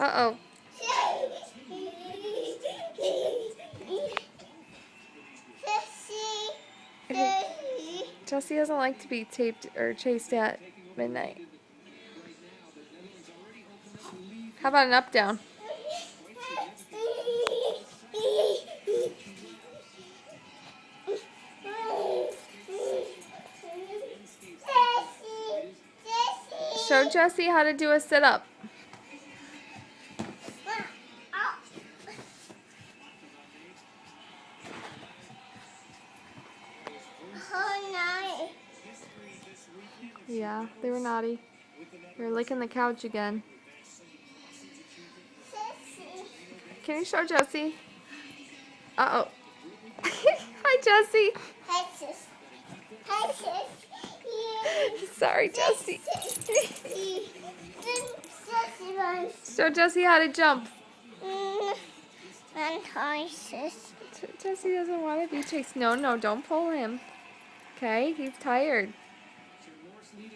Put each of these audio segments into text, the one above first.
Uh-oh. Chelsea doesn't like to be taped or chased at midnight. How about an up-down? Show Jessie how to do a sit-up. Yeah, they were naughty. They were licking the couch again. Can you show Jessie? Uh-oh. Hi, Jessie. Sorry, Jessie. Show Jessie how to jump. Jessie doesn't want to be chased. No, don't pull him. Okay, he's tired.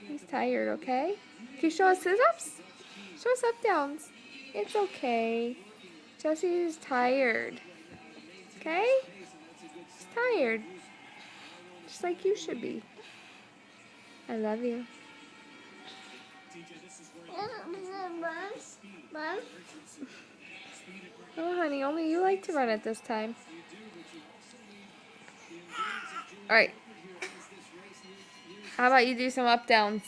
He's tired, okay? Can you show us sit-ups? Show us up-downs. It's okay. Jessie is tired. Okay? She's tired. Just like you should be. I love you. Oh, honey, only you like to run at this time. Alright. How about you do some up-downs?